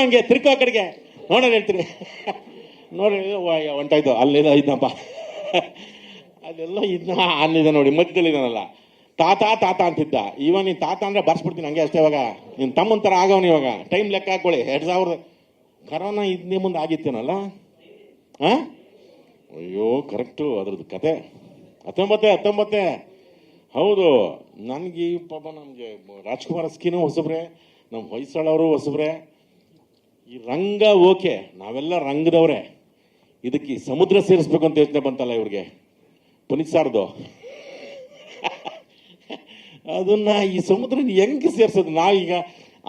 ಹಂಗೆ ತಿರ್ಕೋ ಆ ಕಡೆಗೆ ನೋಡೋಣ ಹೇಳ್ತೀನಿ. ನೋಡಿ ಹೊಂಟಾಯ್ತು, ಅಲ್ಲೆಲ್ಲ ಇದ್ನಪ್ಪ, ಅಲ್ಲೆಲ್ಲ ಇದ್ನ ಅಲ್ಲಿದೆ ನೋಡಿ, ಮಧ್ಯದಲ್ಲಿ ಇದ್ದಾನಲ್ಲ, ತಾತ ತಾತ ಅಂತಿದ್ದ. ಇವಾಗ ನೀನು ತಾತ ಅಂದ್ರೆ ಬರ್ಸ್ಬಿಡ್ತೀನಿ ಹಂಗೆ ಅಷ್ಟೇ. ಇವಾಗ ನಿನ್ನ ತಮ್ಮನ ಥರ ಆಗವನು. ಇವಾಗ ಟೈಮ್ ಲೆಕ್ಕ ಹಾಕೊಳ್ಳಿ, 2000 ಕರೋನಾ ಇದನ್ನೇ ಮುಂದೆ ಆಗಿತ್ತೇನಲ್ಲ. ಹಾಂ, ಅಯ್ಯೋ ಕರೆಕ್ಟು, ಅದ್ರದ್ದು ಕತೆ 19 ಹೌದು. ನನಗೆ ಪಾಪ ನಮಗೆ ರಾಜ್ಕುಮಾರ್ ಸ್ಕಿನು ಹೊಸಬ್ರೆ, ನಮ್ಮ ಹೊಯ್ಸಳವರು ಹೊಸಬ್ರೆ. ಈ ರಂಗ ಓಕೆ, ನಾವೆಲ್ಲ ರಂಗದವ್ರೆ. ಇದಕ್ಕೆ ಸಮುದ್ರ ಸೇರಿಸ್ಬೇಕು ಅಂತ ಯೋಚನೆ ಬಂತಲ್ಲ ಇವ್ರಿಗೆ, ಪುನೀತ್ ಸಾರ್ದು. ಅದನ್ನ ಈ ಸಮುದ್ರ ಹೆಂಗೆ ಸೇರಿಸೋದು ನಾವೀಗ?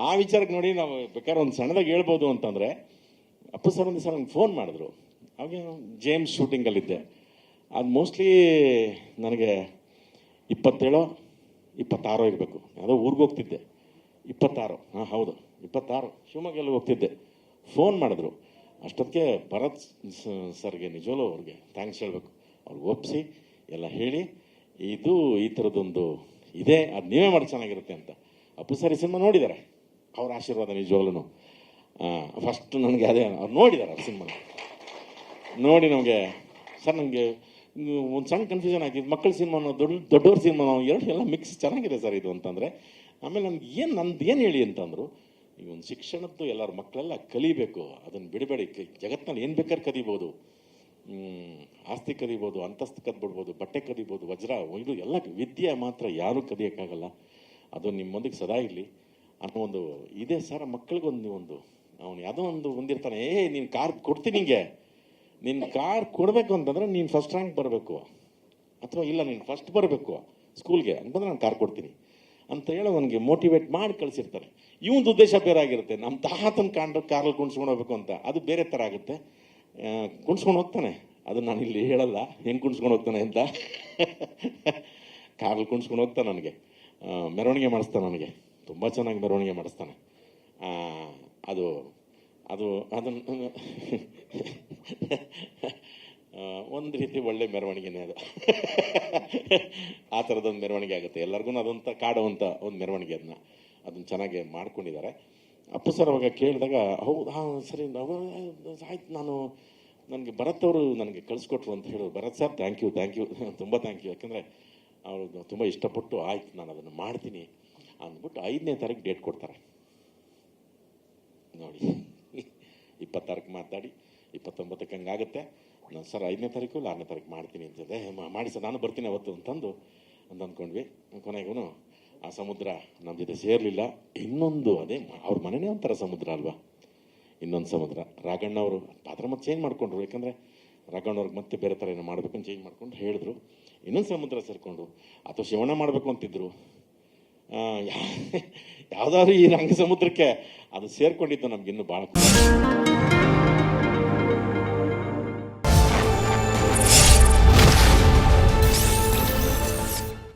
ಆ ವಿಚಾರಕ್ಕೆ ನೋಡಿ, ನಾವು ಬೇಕಾದ್ರೆ ಒಂದು ಸಣ್ಣದಾಗಿ ಹೇಳ್ಬೋದು ಅಂತಂದರೆ, ಅಪ್ಪು ಸರ್ ಒಂದು ಸಲ ನಂಗೆ ಫೋನ್ ಮಾಡಿದ್ರು. ಅವಾಗ ಜೇಮ್ಸ್ ಶೂಟಿಂಗಲ್ಲಿದ್ದೆ. ಅದು ಮೋಸ್ಟ್ಲಿ ನನಗೆ 27-26 ಇರಬೇಕು. ಯಾವುದೋ ಊರಿಗೆ ಹೋಗ್ತಿದ್ದೆ. 26, ಹಾಂ ಹೌದು 26, ಶಿವಮೊಗ್ಗಲ್ಲಿ ಹೋಗ್ತಿದ್ದೆ. ಫೋನ್ ಮಾಡಿದ್ರು. ಅಷ್ಟೊತ್ತಿಗೆ ಭರತ್ ಸರ್ಗೆ ನಿಜವಲ್ಲೂ ಅವ್ರಿಗೆ ಥ್ಯಾಂಕ್ಸ್ ಹೇಳಬೇಕು. ಅವ್ರಿಗೆ ಒಪ್ಪಿಸಿ ಎಲ್ಲ ಹೇಳಿ, ಇದು ಈ ಥರದ್ದೊಂದು ಇದೆ, ಅದು ನೀವೇ ಮಾಡಿ ಚೆನ್ನಾಗಿರುತ್ತೆ ಅಂತ. ಅಪ್ಪು ಸರ್ ಈ ಸಿನಿಮಾ ನೋಡಿದ್ದಾರೆ, ಅವ್ರ ಆಶೀರ್ವಾದ ನಿಜವಾಗ್ಲೂ. ಫಸ್ಟ್ ನನಗೆ ಅದೇ, ಅವ್ರು ನೋಡಿದ್ದಾರೆ ಆ ಸಿನಿಮಾ ನೋಡಿ. ನಮಗೆ ಸರ್ ನನಗೆ ಒಂದು ಸಣ್ಣ ಕನ್ಫ್ಯೂಷನ್ ಆಗಿದ್ದು, ಮಕ್ಕಳ ಸಿನಿಮಾನೋ ದೊಡ್ಡವ್ರ ಸಿನಿಮಾನೋ ಎರಡು ಎಲ್ಲ ಮಿಕ್ಸ್ ಚೆನ್ನಾಗಿದೆ ಸರ್ ಇದು ಅಂತಂದರೆ. ಆಮೇಲೆ ನನಗೆ ನಂದು ಏನು ಹೇಳಿ ಅಂತಂದರು, ಈಗ ಒಂದು ಶಿಕ್ಷಣದ್ದು ಎಲ್ಲರ ಮಕ್ಕಳೆಲ್ಲ ಕಲಿಬೇಕು, ಅದನ್ನು ಬಿಡಬೇಡಿ. ಜಗತ್ತಿನಲ್ಲಿ ಏನು ಬೇಕಾದ್ರೆ ಕದಿಬೋದು, ಆಸ್ತಿ ಕದಿಬೋದು, ಅಂತಸ್ತು ಕದ್ಬಿಡ್ಬೋದು, ಬಟ್ಟೆ ಕದಿಬೋದು, ವಜ್ರ ಇದು ಎಲ್ಲ ವಿದ್ಯೆ ಮಾತ್ರ ಯಾರೂ ಕದಿಯೋಕ್ಕಾಗಲ್ಲ. ಅದು ನಿಮ್ಮೊಂದಿಗೆ ಸದಾ ಇರಲಿ ಅನ್ನೋ ಒಂದು ಇದೆ ಸರ್. ಮಕ್ಕಳಿಗೊಂದು ಅವನು ಯಾವುದೋ ಒಂದು ಹೊಂದಿರ್ತಾನೆ, ನೀನು ಕಾರ್ ಕೊಡ್ತೀನಿ, ನಿಂಗೆ ನಿನ್ನ ಕಾರ್ ಕೊಡಬೇಕು ಅಂತಂದರೆ ನೀನು ಫಸ್ಟ್ ರ್ಯಾಂಕ್ ಬರಬೇಕು, ಅಥವಾ ಇಲ್ಲ ನೀನು ಫಸ್ಟ್ ಬರಬೇಕು ಸ್ಕೂಲ್ಗೆ ಅಂತಂದ್ರೆ ನಾನು ಕಾರ್ ಕೊಡ್ತೀನಿ ಅಂತ ಹೇಳೋ ನನಗೆ ಮೋಟಿವೇಟ್ ಮಾಡಿ ಕಳಿಸಿರ್ತಾರೆ. ಇವೊಂದು ಉದ್ದೇಶ ಬೇರೆ ಆಗಿರುತ್ತೆ. ನಮ್ಮ ತಾತನ ಕಾರಲ್ಲಿ ಕುಣಿಸ್ಕೊಂಡು ಹೋಗ್ಬೇಕು ಅಂತ, ಅದು ಬೇರೆ ಥರ ಆಗುತ್ತೆ. ಕುಣಿಸ್ಕೊಂಡು ಹೋಗ್ತಾನೆ, ಅದು ನಾನು ಇಲ್ಲಿ ಹೇಳಲ್ಲ ಹೆಂಗೆ ಕುಣಿಸ್ಕೊಂಡು ಹೋಗ್ತಾನೆ ಅಂತ. ಕಾರಲ್ಲಿ ಕುಣಿಸ್ಕೊಂಡು ಹೋಗ್ತಾನೆ, ನನಗೆ ಮೆರವಣಿಗೆ ಮಾಡಿಸ್ತಾನೆ, ನನಗೆ ತುಂಬ ಚೆನ್ನಾಗಿ ಮೆರವಣಿಗೆ ಮಾಡಿಸ್ತಾನೆ. ಅದನ್ನು ಒಂದು ರೀತಿ ಒಳ್ಳೆ ಮೆರವಣಿಗೆನೇ ಅದು. ಆ ಥರದೊಂದು ಮೆರವಣಿಗೆ ಆಗುತ್ತೆ, ಎಲ್ಲರಿಗೂ ಅದೊಂಥ ಕಾಡುವಂಥ ಒಂದು ಮೆರವಣಿಗೆ. ಅದನ್ನು ಚೆನ್ನಾಗಿ ಮಾಡ್ಕೊಂಡಿದ್ದಾರೆ. ಅಪ್ಪು ಸರ್ ಅವಾಗ ಕೇಳಿದಾಗ, ಹೌದು ಹಾಂ ಸರಿ ಆಯ್ತು, ನನಗೆ ಭರತ್ ಅವರು ನನಗೆ ಕಳಿಸ್ಕೊಟ್ರು ಅಂತ ಹೇಳಿದ್ರು. ಭರತ್ ಸರ್ ಥ್ಯಾಂಕ್ ಯು ತುಂಬ ಥ್ಯಾಂಕ್ ಯು. ಯಾಕೆಂದರೆ ಅವರು ತುಂಬ ಇಷ್ಟಪಟ್ಟು ಆಯ್ತು ನಾನು ಅದನ್ನು ಮಾಡ್ತೀನಿ ಅಂದ್ಬಿಟ್ಟು 5ನೇ ತಾರೀಕು ಡೇಟ್ ಕೊಡ್ತಾರೆ ನೋಡಿ. 26ಕ್ಕೆ ಮಾತಾಡಿ 29ಕ್ಕೆ ಹಂಗಾಗುತ್ತೆ. ನಾನು ಸರ್ 5ನೇ ತಾರೀಕು ಇಲ್ಲ 6ನೇ ತಾರೀಕು ಮಾಡ್ತೀನಿ ಅಂತಂದೆ. ಮಾಡಿ ಸರ್, ನಾನು ಬರ್ತೀನಿ ಅವತ್ತು ಅಂತ ಅಂದ್ಕೊಂಡ್ವಿ. ಕೊನೆಗೂ ಆ ಸಮುದ್ರ ನಮ್ಮ ಜೊತೆ ಸೇರಲಿಲ್ಲ. ಇನ್ನೊಂದು ಅದೇ ಅವ್ರ ಮನೆಯೇ ಒಂಥರ ಸಮುದ್ರ ಅಲ್ವಾ, ಇನ್ನೊಂದು ಸಮುದ್ರ. ರಾಘಣ್ಣವರು ಪಾತ್ರ ಮತ್ತೆ ಚೇಂಜ್ ಮಾಡಿಕೊಂಡ್ರು, ಯಾಕಂದರೆ ರಾಘಣ್ಣವ್ರಿಗೆ ಮತ್ತೆ ಬೇರೆ ಥರ ಏನೋ ಮಾಡಬೇಕು ಅಂತ ಚೇಂಜ್ ಮಾಡ್ಕೊಂಡು ಹೇಳಿದ್ರು. ಇನ್ನೊಂದು ಸಮುದ್ರ ಸೇರಿಕೊಂಡು, ಅಥವಾ ಶಿವಣ್ಣ ಮಾಡಬೇಕು ಅಂತಿದ್ರು. ಯಾವುದಾದ್ರು ಈ ರಂಗ ಸಮುದ್ರಕ್ಕೆ ಅದು ಸೇರ್ಕೊಂಡಿದ್ದು ನಮಗಿನ್ನೂ ಭಾಳ